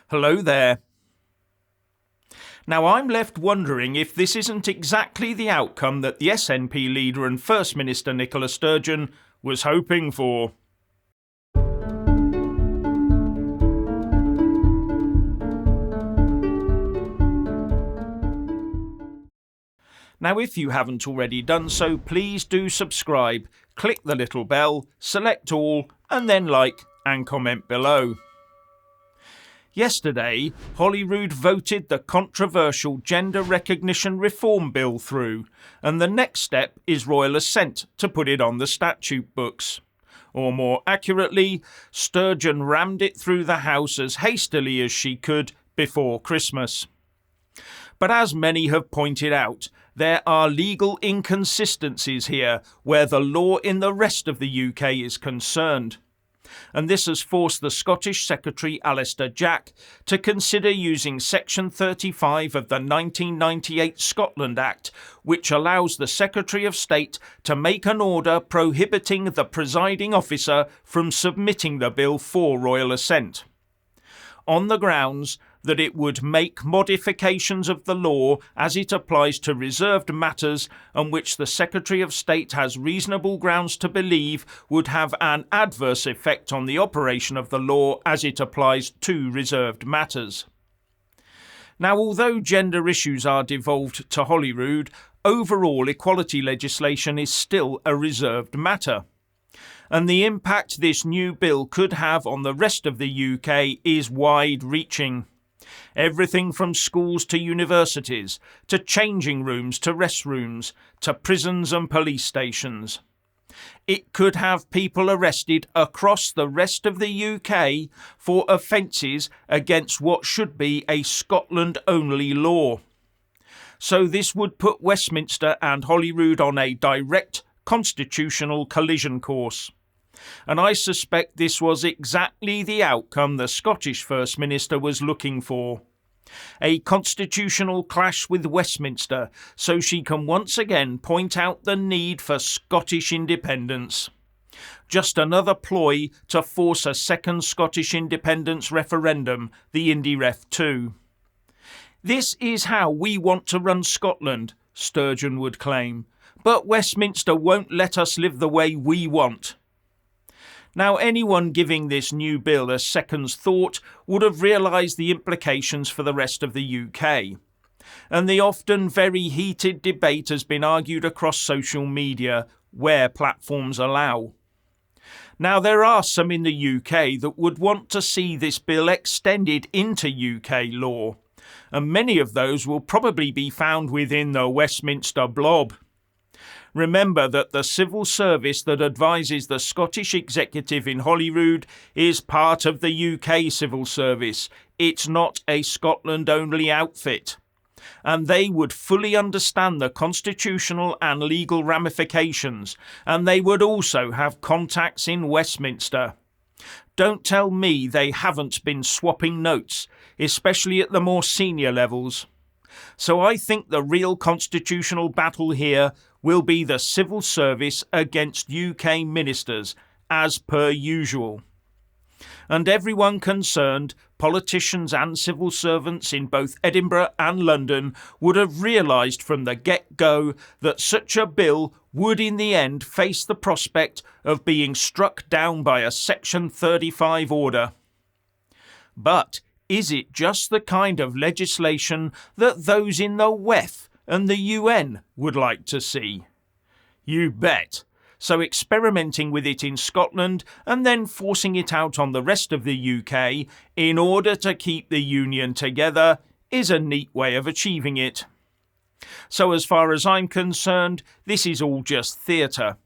Hello there. Now I'm left wondering if this isn't exactly the outcome that the SNP leader and First Minister Nicola Sturgeon was hoping for. Now if you haven't already done so, please do subscribe, click the little bell, select all, and then like and comment below. Yesterday, Holyrood voted the controversial Gender Recognition Reform Bill through, and the next step is royal assent to put it on the statute books. Or more accurately, Sturgeon rammed it through the House as hastily as she could before Christmas. But as many have pointed out, there are legal inconsistencies here where the law in the rest of the UK is concerned. And this has forced the Scottish Secretary Alistair Jack to consider using Section 35 of the 1998 Scotland Act, which allows the Secretary of State to make an order prohibiting the presiding officer from submitting the bill for royal assent, on the grounds that it would make modifications of the law as it applies to reserved matters and which the Secretary of State has reasonable grounds to believe would have an adverse effect on the operation of the law as it applies to reserved matters. Now, although gender issues are devolved to Holyrood, overall equality legislation is still a reserved matter. And the impact this new bill could have on the rest of the UK is wide-reaching. Everything from schools to universities, to changing rooms to restrooms, to prisons and police stations. It could have people arrested across the rest of the UK for offences against what should be a Scotland-only law. So this would put Westminster and Holyrood on a direct constitutional collision course. And I suspect this was exactly the outcome the Scottish First Minister was looking for. A constitutional clash with Westminster, so she can once again point out the need for Scottish independence. Just another ploy to force a second Scottish independence referendum, the IndyRef 2. This is how we want to run Scotland, Sturgeon would claim, but Westminster won't let us live the way we want. Now, anyone giving this new bill a second's thought would have realised the implications for the rest of the UK. And the often very heated debate has been argued across social media, where platforms allow. Now, there are some in the UK that would want to see this bill extended into UK law, and many of those will probably be found within the Westminster blob. Remember that the civil service that advises the Scottish Executive in Holyrood is part of the UK civil service. It's not a Scotland-only outfit. And they would fully understand the constitutional and legal ramifications, and they would also have contacts in Westminster. Don't tell me they haven't been swapping notes, especially at the more senior levels. So I think the real constitutional battle here will be the civil service against UK ministers, as per usual. And everyone concerned, politicians and civil servants in both Edinburgh and London, would have realised from the get-go that such a bill would in the end face the prospect of being struck down by a Section 35 order. But is it just the kind of legislation that those in the WEF and the UN would like to see? You bet. So experimenting with it in Scotland and then forcing it out on the rest of the UK in order to keep the union together is a neat way of achieving it. So as far as I'm concerned, this is all just theatre.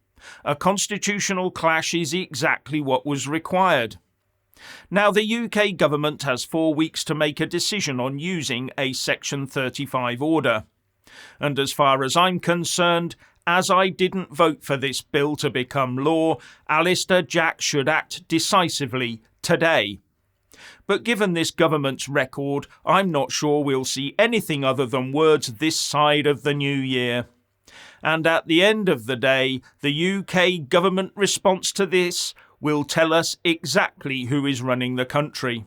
A constitutional clash is exactly what was required. Now, the UK government has 4 weeks to make a decision on using a Section 35 order. And as far as I'm concerned, as I didn't vote for this bill to become law, Alistair Jack should act decisively today. But given this government's record, I'm not sure we'll see anything other than words this side of the new year. And at the end of the day, the UK government response to this will tell us exactly who is running the country.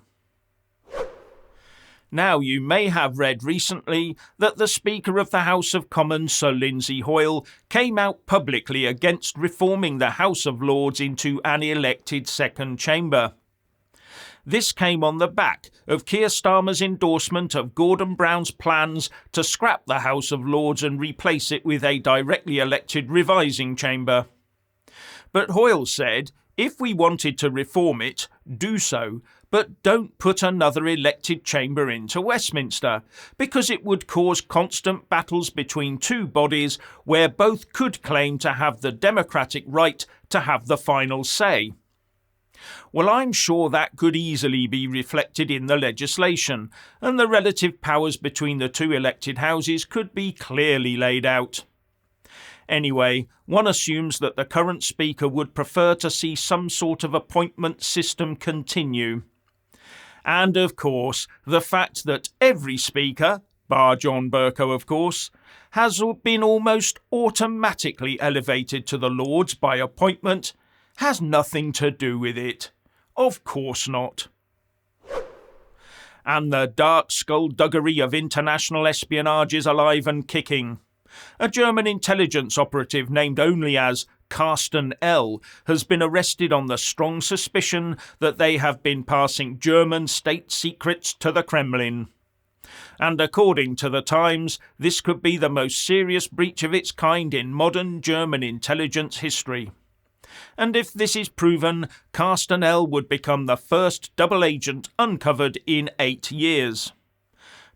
Now, you may have read recently that the Speaker of the House of Commons, Sir Lindsay Hoyle, came out publicly against reforming the House of Lords into an elected second chamber. This came on the back of Keir Starmer's endorsement of Gordon Brown's plans to scrap the House of Lords and replace it with a directly elected revising chamber. But Hoyle said, if we wanted to reform it, do so, but don't put another elected chamber into Westminster, because it would cause constant battles between two bodies where both could claim to have the democratic right to have the final say. Well, I'm sure that could easily be reflected in the legislation, and the relative powers between the two elected houses could be clearly laid out. Anyway, one assumes that the current Speaker would prefer to see some sort of appointment system continue. And of course, the fact that every Speaker, bar John Bercow of course, has been almost automatically elevated to the Lords by appointment has nothing to do with it. Of course not. And the dark skullduggery of international espionage is alive and kicking. A German intelligence operative named only as Carsten L. has been arrested on the strong suspicion that they have been passing German state secrets to the Kremlin. And according to the Times, this could be the most serious breach of its kind in modern German intelligence history. And if this is proven, Carsten L. would become the first double agent uncovered in 8 years.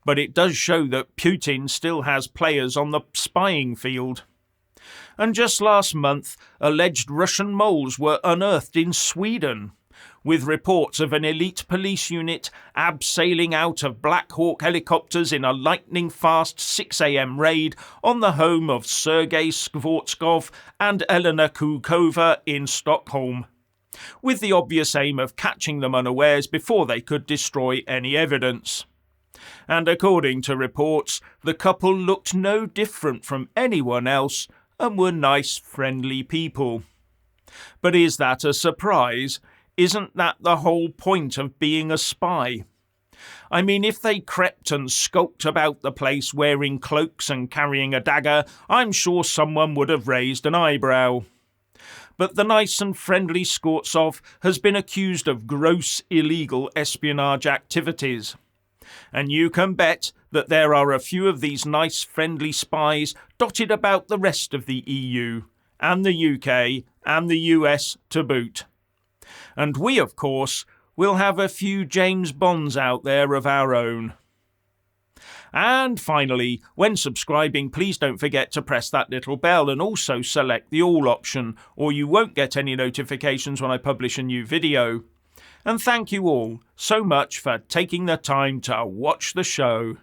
But it does show that Putin still has players on the spying field. And just last month, alleged Russian moles were unearthed in Sweden, with reports of an elite police unit abseiling out of Black Hawk helicopters in a lightning-fast 6 a.m. raid on the home of Sergei Skvortskov and Elena Kukova in Stockholm, with the obvious aim of catching them unawares before they could destroy any evidence. And according to reports, the couple looked no different from anyone else and were nice, friendly people. But is that a surprise? Isn't that the whole point of being a spy? I mean, if they crept and skulked about the place wearing cloaks and carrying a dagger, I'm sure someone would have raised an eyebrow. But the nice and friendly Skvortsov has been accused of gross illegal espionage activities. And you can bet that there are a few of these nice friendly spies dotted about the rest of the EU, and the UK, and the US to boot. And we, of course, will have a few James Bonds out there of our own. And finally, when subscribing, please don't forget to press that little bell and also select the all option, or you won't get any notifications when I publish a new video. And thank you all so much for taking the time to watch the show.